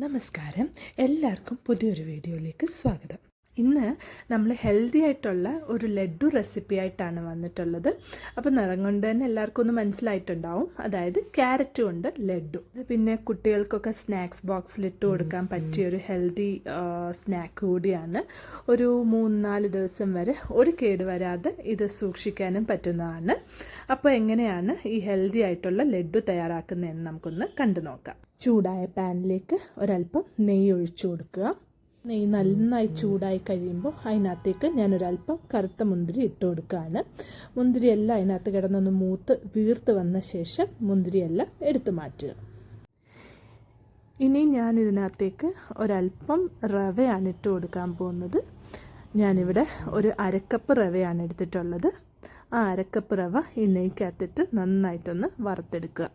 നമസ്കാരം, എല്ലാവർക്കും പുതിയൊരു വീഡിയോയിലേക്ക് സ്വാഗതം. ഇന്ന് നമ്മൾ ഹെൽത്തി ആയിട്ടുള്ള ഒരു ലഡ്ഡു റെസിപ്പി ആയിട്ടാണ് വന്നിട്ടുള്ളത്. അപ്പോൾ നിറം കൊണ്ട് തന്നെ എല്ലാവർക്കും ഒന്ന് മനസ്സിലായിട്ടുണ്ടാവും, അതായത് ക്യാരറ്റ് കൊണ്ട് ലഡ്ഡു. പിന്നെ കുട്ടികൾക്കൊക്കെ സ്നാക്സ് ബോക്സിൽ ഇട്ട് കൊടുക്കാൻ പറ്റിയ ഒരു ഹെൽത്തി സ്നാക്ക് കൂടിയാണ്. ഒരു 3-4 ദിവസം വരെ ഒരു കേട് വരാതെ ഇത് സൂക്ഷിക്കാനും പറ്റുന്നതാണ്. അപ്പോൾ എങ്ങനെയാണ് ഈ ഹെൽത്തി ആയിട്ടുള്ള ലഡ്ഡു തയ്യാറാക്കുന്നതെന്ന് നമുക്കൊന്ന് കണ്ടു നോക്കാം. ചൂടായ പാനിലേക്ക് ഒരല്പം നെയ്യ് ഒഴിച്ചു കൊടുക്കുക. നെയ്യ് നന്നായി ചൂടായി കഴിയുമ്പോൾ അതിനകത്തേക്ക് ഞാനൊരല്പം കറുത്ത മുന്തിരി ഇട്ട് കൊടുക്കുകയാണ്. മുന്തിരിയെല്ലാം അതിനകത്ത് കിടന്നൊന്ന് മൂത്ത് വീർത്ത് വന്ന ശേഷം മുന്തിരിയെല്ലാം എടുത്തു മാറ്റുക. ഇനി ഞാൻ ഇതിനകത്തേക്ക് ഒരല്പം റവയാണ് ഇട്ട് കൊടുക്കാൻ പോകുന്നത്. ഞാനിവിടെ ഒരു അരക്കപ്പ് റവയാണ് എടുത്തിട്ടുള്ളത്. ആ അരക്കപ്പ് റവ ഈ നെയ്ക്കകത്തിട്ട് നന്നായിട്ടൊന്ന് വറുത്തെടുക്കുക.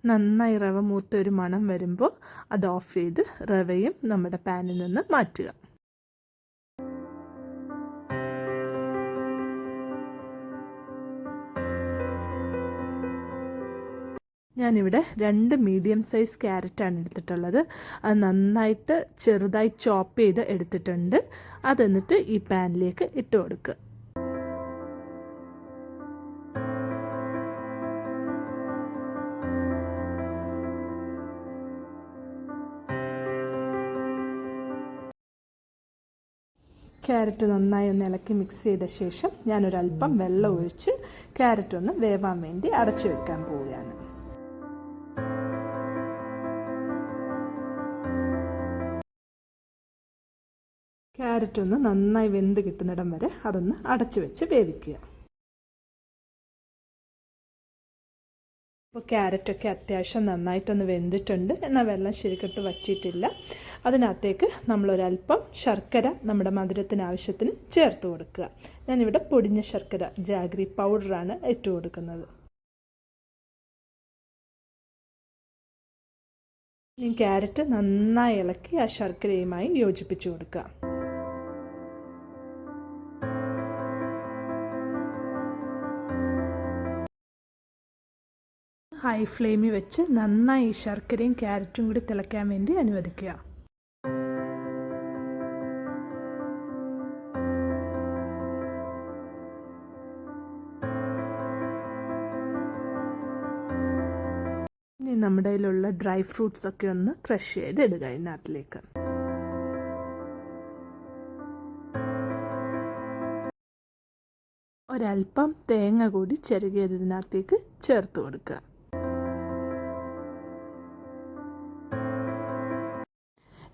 നന്നായി റവ മൂത്തൊരു മണം വരുമ്പോൾ അത് ഓഫ് ചെയ്ത് റവയും നമ്മുടെ പാനിൽ നിന്ന് മാറ്റുക. ഞാനിവിടെ 2 മീഡിയം സൈസ് ക്യാരറ്റാണ് എടുത്തിട്ടുള്ളത്. അത് നന്നായിട്ട് ചെറുതായി ചോപ്പ് ചെയ്ത് എടുത്തിട്ടുണ്ട്. അതെന്നിട്ട് ഈ പാനിലേക്ക് ഇട്ട് കൊടുക്കുക. ക്യാരറ്റ് നന്നായി ഒന്ന് ഇളക്കി മിക്സ് ചെയ്ത ശേഷം ഞാനൊരല്പം വെള്ളം ഒഴിച്ച് ക്യാരറ്റ് ഒന്ന് വേവാൻ വേണ്ടി അടച്ചു വെക്കാൻ പോവുകയാണ്. ക്യാരറ്റ് ഒന്ന് നന്നായി വെന്ത് കിട്ടുന്നിടം വരെ അതൊന്ന് അടച്ചു വെച്ച് വേവിക്കുക. ഇപ്പോൾ ക്യാരറ്റൊക്കെ അത്യാവശ്യം നന്നായിട്ടൊന്ന് വെന്തിട്ടുണ്ട്, എന്നാൽ വെള്ളം ശരിക്കിട്ട് വറ്റിയിട്ടില്ല. അതിനകത്തേക്ക് നമ്മളൊരല്പം ശർക്കര നമ്മുടെ മധുരത്തിന് ആവശ്യത്തിന് ചേർത്ത് കൊടുക്കുക. ഞാനിവിടെ പൊടിഞ്ഞ ശർക്കര ജാഗ്രി പൗഡറാണ് ഇട്ട് കൊടുക്കുന്നത്. ഈ ക്യാരറ്റ് നന്നായി ഇളക്കി ആ ശർക്കരയുമായി യോജിപ്പിച്ച് കൊടുക്കുക. ഹൈ ഫ്ലെയിമിൽ വെച്ച് നന്നായി ഈ ശർക്കരയും ക്യാരറ്റും കൂടി തിളയ്ക്കാൻ വേണ്ടി അനുവദിക്കുക. ഇനി നമ്മുടെ കയ്യിലുള്ള ഡ്രൈ ഫ്രൂട്ട്സ് ഒക്കെ ഒന്ന് ക്രഷ് ചെയ്ത് ഇടുക ഇതിനകത്തിലേക്ക്. ഒരല്പം തേങ്ങ കൂടി ചെറുകിയത് ഇതിനകത്തേക്ക് ചേർത്ത് കൊടുക്കുക.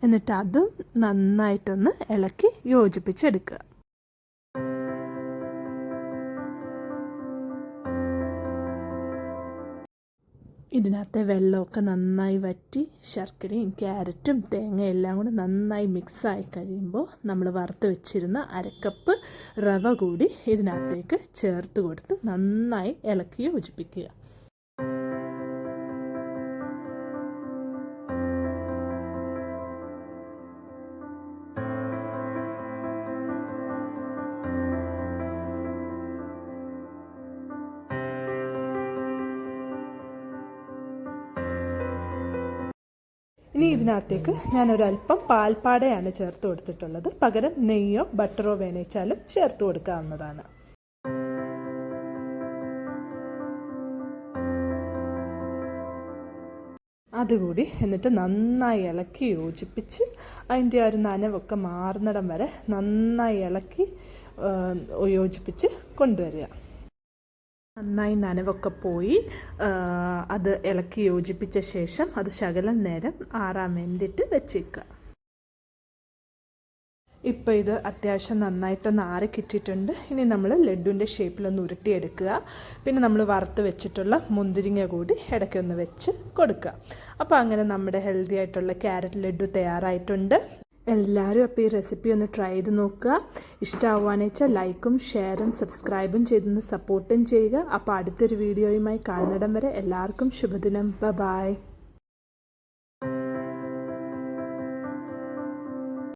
എന്നിട്ട് അതും നന്നായിട്ടൊന്ന് ഇളക്കി യോജിപ്പിച്ചെടുക്കുക. ഇതിനകത്തെ വെള്ളമൊക്കെ നന്നായി വറ്റി ശർക്കരയും ക്യാരറ്റും തേങ്ങയും എല്ലാം കൂടെ നന്നായി മിക്സായി കഴിയുമ്പോൾ നമ്മൾ വറുത്ത് വെച്ചിരുന്ന അരക്കപ്പ് റവ കൂടി ഇതിനകത്തേക്ക് ചേർത്ത് കൊടുത്ത് നന്നായി ഇളക്കി യോജിപ്പിക്കുക. ഇനി ഇതിനകത്തേക്ക് ഞാനൊരല്പം പാൽപ്പാടയാണ് ചേർത്ത് കൊടുത്തിട്ടുള്ളത്. പകരം നെയ്യോ ബട്ടറോ വേണിച്ചാലും ചേർത്ത് കൊടുക്കാവുന്നതാണ്. അതുകൂടി എന്നിട്ട് നന്നായി ഇളക്കി യോജിപ്പിച്ച് അതിൻ്റെ ഒരു നനവൊക്കെ മാറുന്നിടം വരെ നന്നായി ഇളക്കി യോജിപ്പിച്ച് കൊണ്ടുവരിക. നന്നായി നനവൊക്കെ പോയി അത് ഇളക്കി യോജിപ്പിച്ച ശേഷം അത് ശകലം നേരം ആറാൻ വേണ്ടിയിട്ട് വെച്ചേക്കുക. ഇപ്പോൾ ഇത് അത്യാവശ്യം നന്നായിട്ടൊന്ന് ആറി കിട്ടിയിട്ടുണ്ട്. ഇനി നമ്മൾ ലഡ്ഡുവിൻ്റെ ഷേപ്പിലൊന്ന് ഉരുട്ടിയെടുക്കുക. പിന്നെ നമ്മൾ വറുത്ത് വെച്ചിട്ടുള്ള മുന്തിരിങ്ങ കൂടി ഇടയ്ക്കൊന്ന് വെച്ച് കൊടുക്കുക. അപ്പോൾ അങ്ങനെ നമ്മുടെ ഹെൽത്തി ആയിട്ടുള്ള ക്യാരറ്റ് ലഡ്ഡു തയ്യാറായിട്ടുണ്ട്. എല്ലാവരും അപ്പോൾ ഈ റെസിപ്പി ഒന്ന് ട്രൈ ചെയ്ത് നോക്കുക. ഇഷ്ടമാവുകയെന്ന് വെച്ചാൽ ലൈക്കും ഷെയറും സബ്സ്ക്രൈബും ചെയ്തൊന്ന് സപ്പോർട്ടും ചെയ്യുക. അപ്പോൾ അടുത്തൊരു വീഡിയോയുമായി കാണുന്നിടം വരെ എല്ലാവർക്കും ശുഭദിനം. ബൈ.